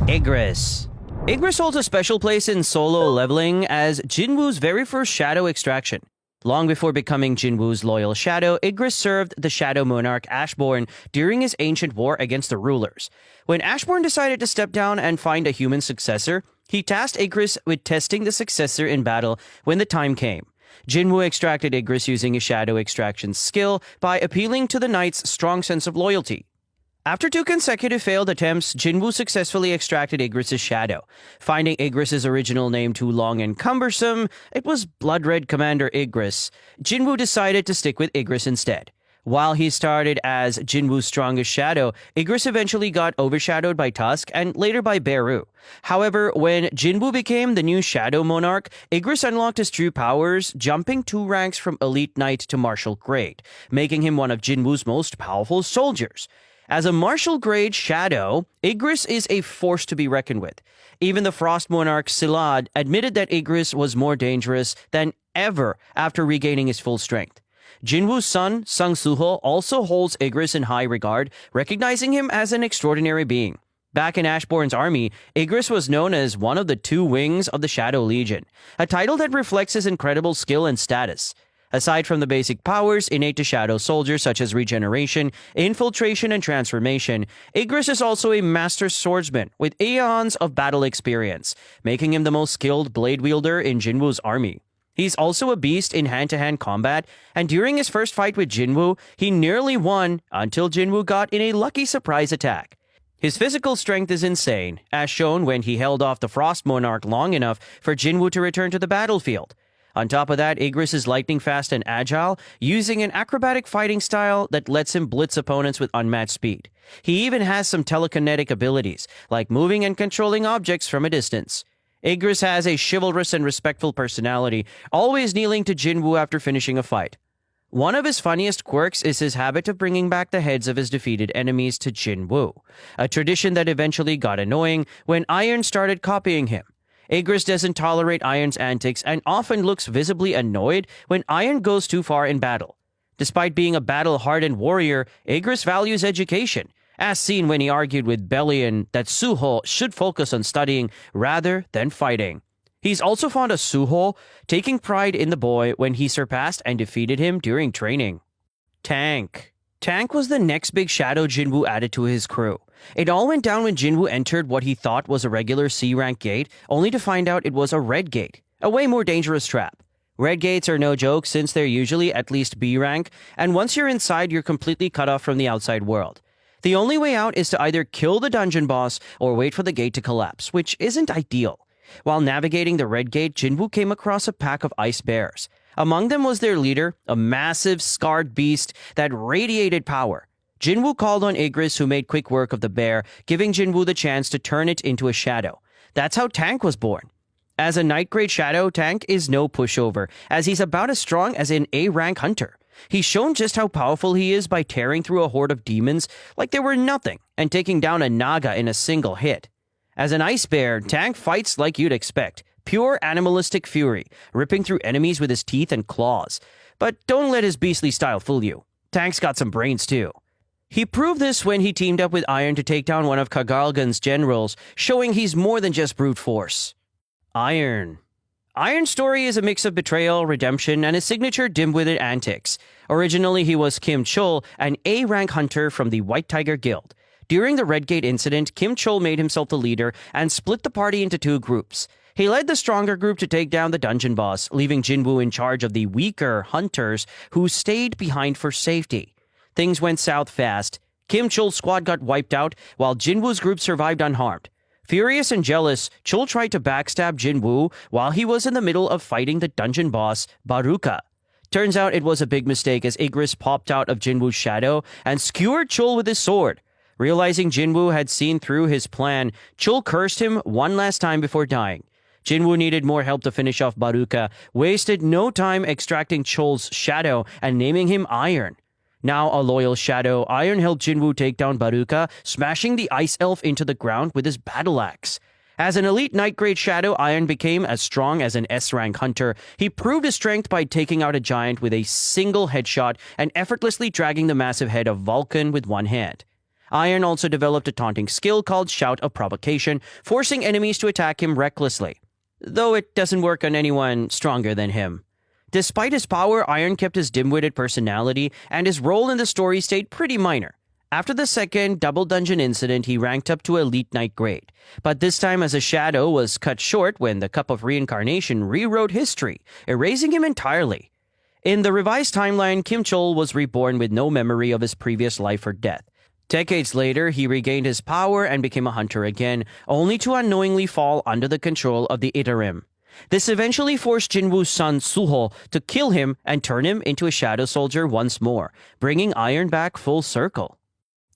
Igris. Igris holds a special place in solo leveling as Jinwoo's very first shadow extraction. Long before becoming Jinwoo's loyal shadow, Igris served the Shadow Monarch Ashborn during his ancient war against the rulers. When Ashborn decided to step down and find a human successor, he tasked Igris with testing the successor in battle when the time came. Jinwoo extracted Igris using his shadow extraction skill by appealing to the knight's strong sense of loyalty. After 2 consecutive failed attempts, Jinwoo successfully extracted Igris' shadow. Finding Igris' original name too long and cumbersome, it was Blood Red Commander Igris. Jinwoo decided to stick with Igris instead. While he started as Jinwoo's strongest shadow, Igris eventually got overshadowed by Tusk and later by Beru. However, when Jinwoo became the new Shadow Monarch, Igris unlocked his true powers, jumping 2 ranks from Elite Knight to Martial Grade, making him one of Jinwoo's most powerful soldiers. As a martial grade shadow, Igris is a force to be reckoned with. Even the Frost Monarch Silad admitted that Igris was more dangerous than ever after regaining his full strength. Jinwoo's son, Sung Suho, also holds Igris in high regard, recognizing him as an extraordinary being. Back in Ashborn's army, Igris was known as one of the 2 wings of the Shadow Legion, a title that reflects his incredible skill and status. Aside from the basic powers innate to Shadow soldiers such as regeneration, infiltration, and transformation, Igris is also a master swordsman with aeons of battle experience, making him the most skilled blade wielder in Jinwoo's army. He's also a beast in hand-to-hand combat, and during his first fight with Jinwoo, he nearly won until Jinwoo got in a lucky surprise attack. His physical strength is insane, as shown when he held off the Frost Monarch long enough for Jinwoo to return to the battlefield. On top of that, Igris is lightning fast and agile, using an acrobatic fighting style that lets him blitz opponents with unmatched speed. He even has some telekinetic abilities, like moving and controlling objects from a distance. Igris has a chivalrous and respectful personality, always kneeling to Jinwoo after finishing a fight. One of his funniest quirks is his habit of bringing back the heads of his defeated enemies to Jinwoo, a tradition that eventually got annoying when Iron started copying him. Igris doesn't tolerate Iron's antics and often looks visibly annoyed when Iron goes too far in battle. Despite being a battle-hardened warrior, Igris values education, as seen when he argued with Bellion that Suho should focus on studying rather than fighting. He's also fond of Suho, taking pride in the boy when he surpassed and defeated him during training. Tank. Tank was the next big shadow Jinwoo added to his crew. It all went down when Jinwoo entered what he thought was a regular C-rank gate, only to find out it was a red gate, a way more dangerous trap. Red gates are no joke since they're usually at least B rank, and once you're inside, you're completely cut off from the outside world. The only way out is to either kill the dungeon boss or wait for the gate to collapse, which isn't ideal. While navigating the red gate, Jinwoo came across a pack of ice bears. Among them was their leader, a massive, scarred beast that radiated power. Jinwoo called on Igris, who made quick work of the bear, giving Jinwoo the chance to turn it into a shadow. That's how Tank was born. As a Night-grade shadow, Tank is no pushover, as he's about as strong as an A-rank hunter. He's shown just how powerful he is by tearing through a horde of demons like they were nothing and taking down a Naga in a single hit. As an ice bear, Tank fights like you'd expect. Pure animalistic fury, ripping through enemies with his teeth and claws. But don't let his beastly style fool you. Tank's got some brains too. He proved this when he teamed up with Iron to take down one of Kagalgan's generals, showing he's more than just brute force. Iron. Iron's story is a mix of betrayal, redemption, and his signature dim-witted antics. Originally, he was Kim Chul, an A-rank hunter from the White Tiger Guild. During the Red Gate incident, Kim Chul made himself the leader and split the party into 2 groups. He led the stronger group to take down the dungeon boss, leaving Jinwoo in charge of the weaker hunters who stayed behind for safety. Things went south fast. Kim Chul's squad got wiped out, while Jinwoo's group survived unharmed. Furious and jealous, Chul tried to backstab Jinwoo while he was in the middle of fighting the dungeon boss, Baruka. Turns out it was a big mistake as Igris popped out of Jinwoo's shadow and skewered Chul with his sword. Realizing Jinwoo had seen through his plan, Chul cursed him one last time before dying. Jinwoo needed more help to finish off Baruka, wasted no time extracting Chul's shadow and naming him Iron. Now a loyal shadow, Iron helped Jinwoo take down Baruka, smashing the ice elf into the ground with his battle axe. As an elite Night-grade shadow, Iron became as strong as an S-rank hunter. He proved his strength by taking out a giant with a single headshot and effortlessly dragging the massive head of Vulcan with one hand. Iron also developed a taunting skill called Shout of Provocation, forcing enemies to attack him recklessly, though it doesn't work on anyone stronger than him. Despite his power, Iron kept his dim-witted personality, and his role in the story stayed pretty minor. After the second Double Dungeon incident, he ranked up to Elite Knight grade, but this time as a shadow was cut short when the Cup of Reincarnation rewrote history, erasing him entirely. In the revised timeline, Kim Chol was reborn with no memory of his previous life or death. Decades later, he regained his power and became a hunter again, only to unknowingly fall under the control of the Itarim. This eventually forced Jinwoo's son Suho to kill him and turn him into a shadow soldier once more, bringing Iron back full circle.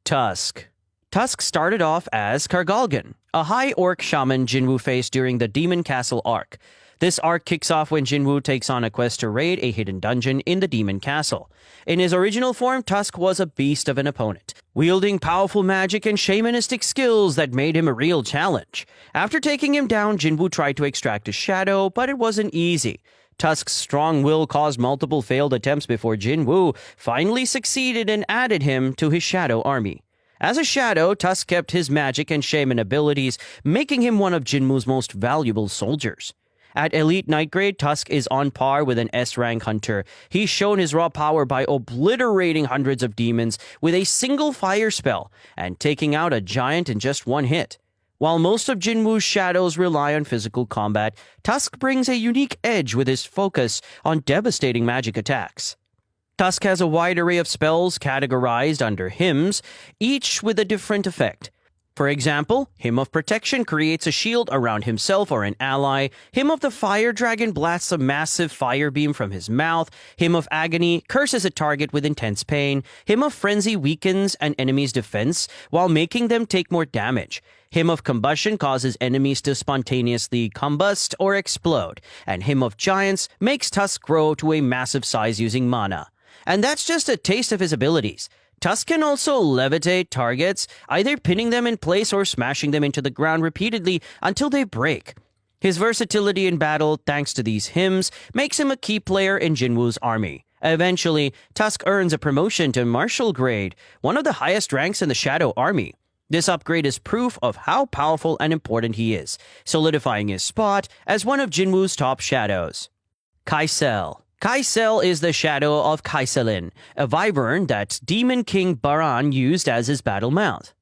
Tusk. Tusk started off as Kargalgan, a high orc shaman Jinwoo faced during the Demon Castle arc. This arc kicks off when Jinwoo takes on a quest to raid a hidden dungeon in the Demon Castle. In his original form, Tusk was a beast of an opponent, wielding powerful magic and shamanistic skills that made him a real challenge. After taking him down, Jinwoo tried to extract his shadow, but it wasn't easy. Tusk's strong will caused multiple failed attempts before Jinwoo finally succeeded and added him to his shadow army. As a shadow, Tusk kept his magic and shaman abilities, making him one of Jinwoo's most valuable soldiers. At Elite Knight grade, Tusk is on par with an S-rank hunter. He's shown his raw power by obliterating hundreds of demons with a single fire spell and taking out a giant in just one hit. While most of Jinwoo's shadows rely on physical combat, Tusk brings a unique edge with his focus on devastating magic attacks. Tusk has a wide array of spells categorized under hymns, each with a different effect. For example, Hymn of Protection creates a shield around himself or an ally. Hymn of the Fire Dragon blasts a massive fire beam from his mouth. Hymn of Agony curses a target with intense pain. Hymn of Frenzy weakens an enemy's defense while making them take more damage. Hymn of Combustion causes enemies to spontaneously combust or explode. And Hymn of Giants makes Tusk grow to a massive size using mana. And that's just a taste of his abilities. Tusk can also levitate targets, either pinning them in place or smashing them into the ground repeatedly until they break. His versatility in battle, thanks to these hymns, makes him a key player in Jinwoo's army. Eventually, Tusk earns a promotion to Martial grade, one of the highest ranks in the Shadow Army. This upgrade is proof of how powerful and important he is, solidifying his spot as one of Jinwoo's top shadows. Kaisel. Kaisel is the shadow of Kaiselin, a wyvern that Demon King Baran used as his battle mount.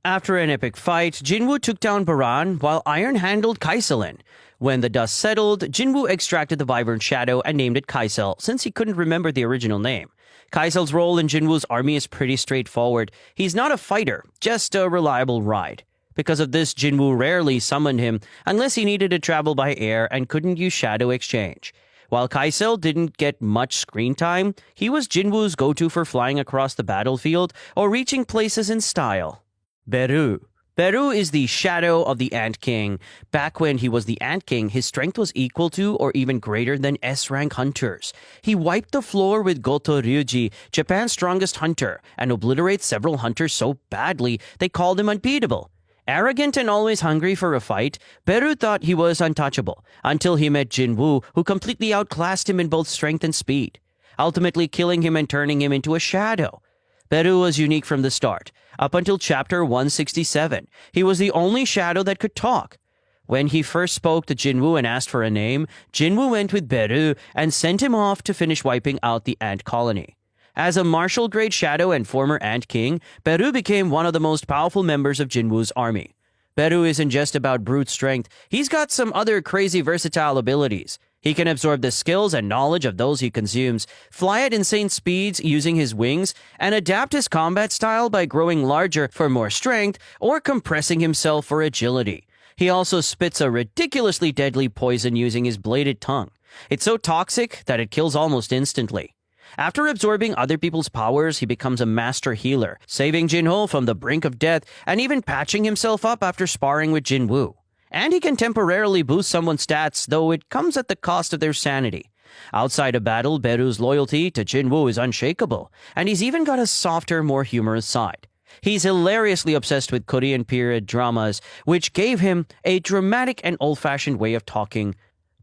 After an epic fight, Jinwoo took down Baran while Iron handled Kaiselin. When the dust settled, Jinwoo extracted the wyvern shadow and named it Kaisel since he couldn't remember the original name. Kaisel's role in Jinwoo's army is pretty straightforward. He's not a fighter, just a reliable ride. Because of this, Jinwoo rarely summoned him unless he needed to travel by air and couldn't use shadow exchange. While Kaisel didn't get much screen time, he was Jinwoo's go-to for flying across the battlefield or reaching places in style. Beru. Beru is the shadow of the Ant King. Back when he was the Ant King, his strength was equal to or even greater than S-rank hunters. He wiped the floor with Goto Ryuji, Japan's strongest hunter, and obliterated several hunters so badly they called him unbeatable. Arrogant and always hungry for a fight, Beru thought he was untouchable, until he met Jinwoo, who completely outclassed him in both strength and speed, ultimately killing him and turning him into a shadow. Beru was unique from the start. Up until chapter 167, he was the only shadow that could talk. When he first spoke to Jinwoo and asked for a name, Jinwoo went with Beru and sent him off to finish wiping out the ant colony. As a martial grade shadow and former Ant King, Beru became one of the most powerful members of Jinwoo's army. Beru isn't just about brute strength, he's got some other crazy versatile abilities. He can absorb the skills and knowledge of those he consumes, fly at insane speeds using his wings, and adapt his combat style by growing larger for more strength or compressing himself for agility. He also spits a ridiculously deadly poison using his bladed tongue. It's so toxic that it kills almost instantly. After absorbing other people's powers, he becomes a master healer, saving Jinho from the brink of death and even patching himself up after sparring with Jinwoo. And he can temporarily boost someone's stats, though it comes at the cost of their sanity. Outside of battle, Beru's loyalty to Jinwoo is unshakable, and he's even got a softer, more humorous side. He's hilariously obsessed with Korean period dramas, which gave him a dramatic and old-fashioned way of talking.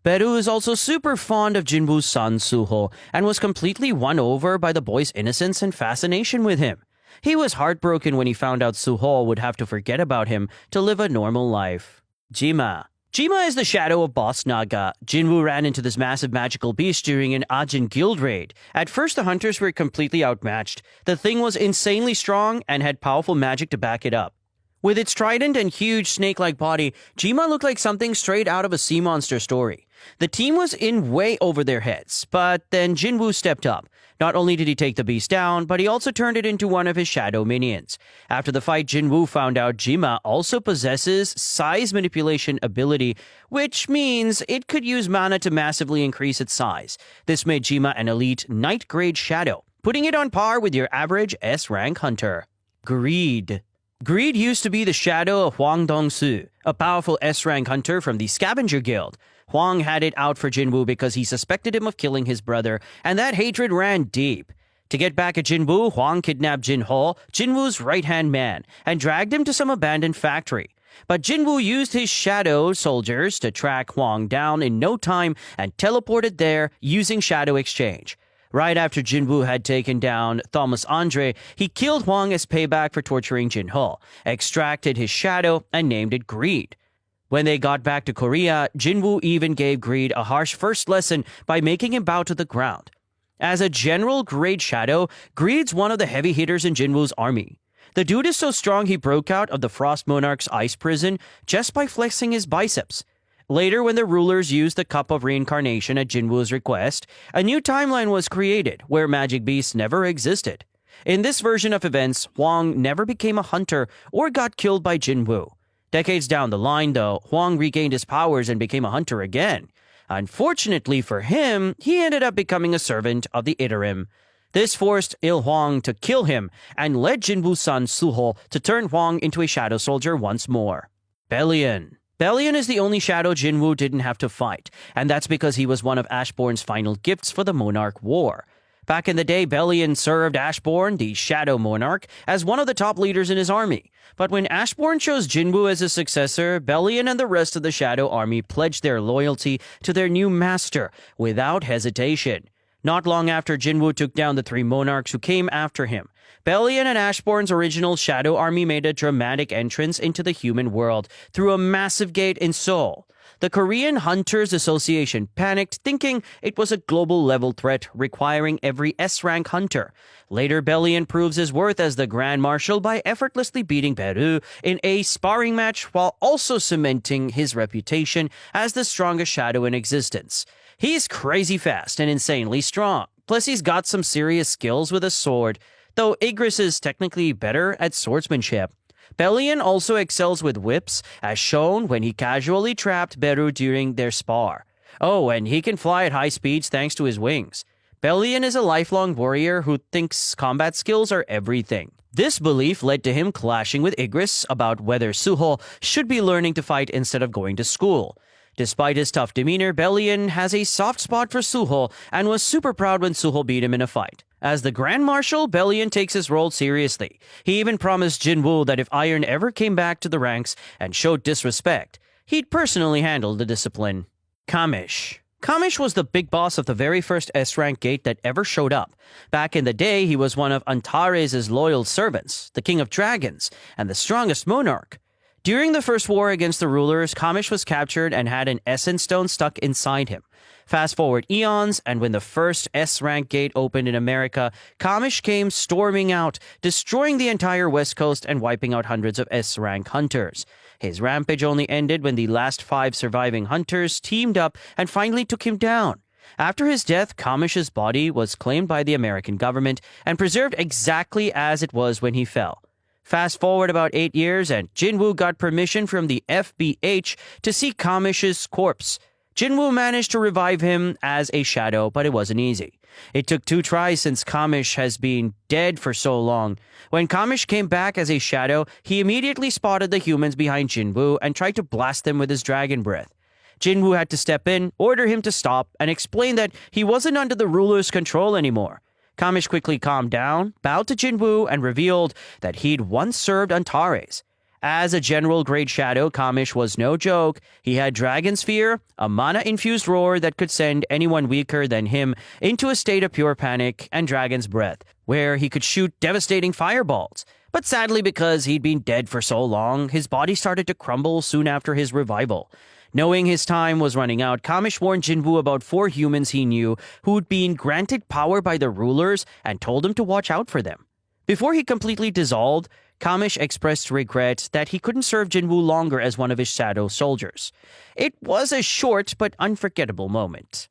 Beru is also super fond of Jinwoo's son, Suho, and was completely won over by the boy's innocence and fascination with him. He was heartbroken when he found out Suho would have to forget about him to live a normal life. Jima. Jima is the shadow of Boss Naga. Jinwoo ran into this massive magical beast during an Ajin guild raid. At first, the hunters were completely outmatched. The thing was insanely strong and had powerful magic to back it up. With its trident and huge snake-like body, Jima looked like something straight out of a sea monster story. The team was in way over their heads, but then Jinwoo stepped up. Not only did he take the beast down, but he also turned it into one of his shadow minions. After the fight, Jinwoo found out Jima also possesses size manipulation ability, which means it could use mana to massively increase its size. This made Jima an elite Night-grade shadow, putting it on par with your average S-rank hunter. Greed. Greed used to be the shadow of Hwang Dong-soo, a powerful S-rank hunter from the Scavenger Guild. Hwang had it out for Jinwoo because he suspected him of killing his brother, and that hatred ran deep. To get back at Jinwoo, Hwang kidnapped Jin-ho, Jinwoo's right-hand man, and dragged him to some abandoned factory. But Jinwoo used his shadow soldiers to track Hwang down in no time and teleported there using shadow exchange. Right after Jinwoo had taken down Thomas Andre, he killed Hwang as payback for torturing Jin-ho, extracted his shadow, and named it Greed. When they got back to Korea, Jinwoo even gave Greed a harsh first lesson by making him bow to the ground. As a general grade shadow, Greed's one of the heavy hitters in Jinwoo's army. The dude is so strong he broke out of the Frost Monarch's ice prison just by flexing his biceps. Later, when the rulers used the Cup of Reincarnation at Jinwoo's request, a new timeline was created where magic beasts never existed. In this version of events, Hwang never became a hunter or got killed by Jinwoo. Decades down the line, though, Hwang regained his powers and became a hunter again. Unfortunately for him, he ended up becoming a servant of the Itarim. This forced Il Hwang to kill him and led Jinwoo's son Suho to turn Hwang into a shadow soldier once more. Bellion. Bellion is the only shadow Jinwoo didn't have to fight, and that's because he was one of Ashbourne's final gifts for the Monarch War. Back in the day, Bellion served Ashbourne, the Shadow Monarch, as one of the top leaders in his army. But when Ashbourne chose Jinwoo as his successor, Bellion and the rest of the Shadow Army pledged their loyalty to their new master without hesitation. Not long after Jinwoo took down the three monarchs who came after him, Bellion and Ashbourne's original Shadow Army made a dramatic entrance into the human world through a massive gate in Seoul. The Korean Hunters Association panicked, thinking it was a global-level threat requiring every S-rank hunter. Later, Bellion proves his worth as the Grand Marshal by effortlessly beating Peru in a sparring match while also cementing his reputation as the strongest shadow in existence. He's crazy fast and insanely strong. Plus, he's got some serious skills with a sword, though Igris is technically better at swordsmanship. Bellion also excels with whips, as shown when he casually trapped Beru during their spar. Oh, and he can fly at high speeds thanks to his wings. Bellion is a lifelong warrior who thinks combat skills are everything. This belief led to him clashing with Igris about whether Suho should be learning to fight instead of going to school. Despite his tough demeanor, Bellion has a soft spot for Suho and was super proud when Suho beat him in a fight. As the Grand Marshal, Bellion takes his role seriously. He even promised Jinwoo that if Iron ever came back to the ranks and showed disrespect, he'd personally handle the discipline. Kamish. Kamish was the big boss of the very first S-rank gate that ever showed up. Back in the day, he was one of Antares' loyal servants, the King of Dragons, and the strongest monarch. During the first war against the rulers, Kamish was captured and had an essence stone stuck inside him. Fast forward eons, and when the first S-rank gate opened in America, Kamish came storming out, destroying the entire West Coast and wiping out hundreds of S-rank hunters. His rampage only ended when the last 5 surviving hunters teamed up and finally took him down. After his death, Kamish's body was claimed by the American government and preserved exactly as it was when he fell. Fast forward about 8 years, and Jinwoo got permission from the FBH to see Kamish's corpse. Jinwoo managed to revive him as a shadow, but it wasn't easy. It took 2 tries since Kamish has been dead for so long. When Kamish came back as a shadow, he immediately spotted the humans behind Jinwoo and tried to blast them with his dragon breath. Jinwoo had to step in, order him to stop, and explain that he wasn't under the ruler's control anymore. Kamish quickly calmed down, bowed to Jinwoo, and revealed that he'd once served Antares. As a general-grade shadow, Kamish was no joke. He had Dragon Sphere, a mana-infused roar that could send anyone weaker than him into a state of pure panic, and Dragon's Breath, where he could shoot devastating fireballs. But sadly, because he'd been dead for so long, his body started to crumble soon after his revival. Knowing his time was running out, Kamish warned Jinwoo about 4 humans he knew who'd been granted power by the rulers and told him to watch out for them. Before he completely dissolved, Kamish expressed regret that he couldn't serve Jinwoo longer as one of his shadow soldiers. It was a short but unforgettable moment.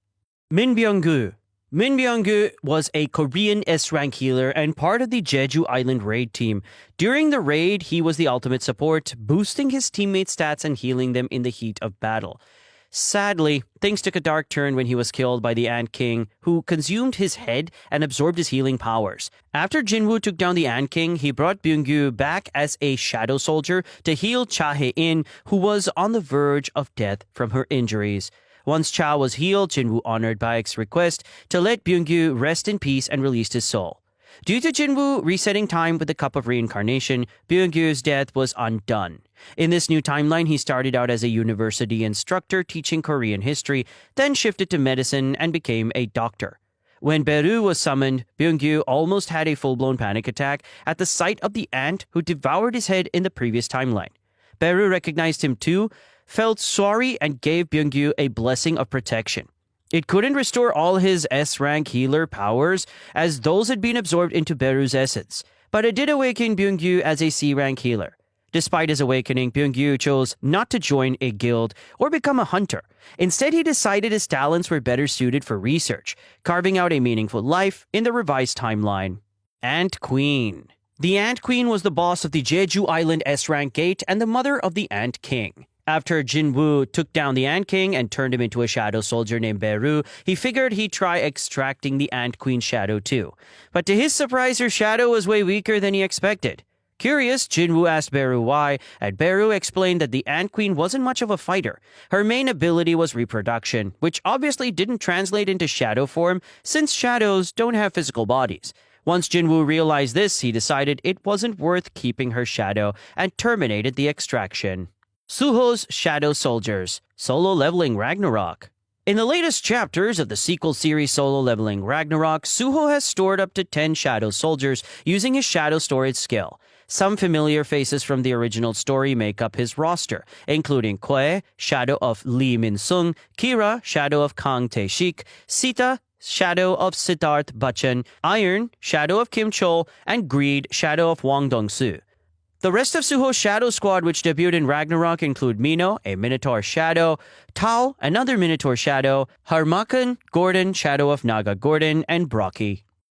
Min Byung-gu. Min Byung-gu was a Korean S-rank healer and part of the Jeju Island raid team. During the raid, he was the ultimate support, boosting his teammates' stats and healing them in the heat of battle. Sadly, things took a dark turn when he was killed by the Ant King, who consumed his head and absorbed his healing powers. After Jinwoo took down the Ant King, he brought Byung-gu back as a shadow soldier to heal Cha Hae-in, who was on the verge of death from her injuries. Once Cha was healed, Jinwoo honored Baek's request to let Byung-gu rest in peace and released his soul. Due to Jinwoo resetting time with the Cup of Reincarnation, Byung-gu's death was undone. In this new timeline, he started out as a university instructor teaching Korean history, then shifted to medicine and became a doctor. When Beru was summoned, Byung-gu almost had a full-blown panic attack at the sight of the ant who devoured his head in the previous timeline. Beru recognized him too, felt sorry, and gave Byung-gu a blessing of protection. It couldn't restore all his S-rank healer powers, as those had been absorbed into Beru's essence, but it did awaken Byung-gu as a C-rank healer. Despite his awakening, Byung-gu chose not to join a guild or become a hunter. Instead, he decided his talents were better suited for research, carving out a meaningful life in the revised timeline. Ant Queen. The Ant Queen was the boss of the Jeju Island S-rank gate and the mother of the Ant King. After Jinwoo took down the Ant King and turned him into a shadow soldier named Beru, he figured he'd try extracting the Ant Queen's shadow too. But to his surprise, her shadow was way weaker than he expected. Curious, Jinwoo asked Beru why, and Beru explained that the Ant Queen wasn't much of a fighter. Her main ability was reproduction, which obviously didn't translate into shadow form since shadows don't have physical bodies. Once Jinwoo realized this, he decided it wasn't worth keeping her shadow and terminated the extraction. Suho's Shadow Soldiers, Solo Leveling Ragnarok. In the latest chapters of the sequel series Solo Leveling Ragnarok, Suho has stored up to 10 Shadow Soldiers using his Shadow Storage skill. Some familiar faces from the original story make up his roster, including Kwe, Shadow of Lee Min-sung, Kira, Shadow of Kang Tae-shik, Sita, Shadow of Siddharth Bachchan, Iron, Shadow of Kim Chol, and Greed, Shadow of Wang Dong-soo. The rest of Suho's Shadow Squad, which debuted in Ragnarok, include Mino, a Minotaur Shadow, Tao, another Minotaur Shadow, Harmakan, Gordon, Shadow of Naga Gordon, and Brocky.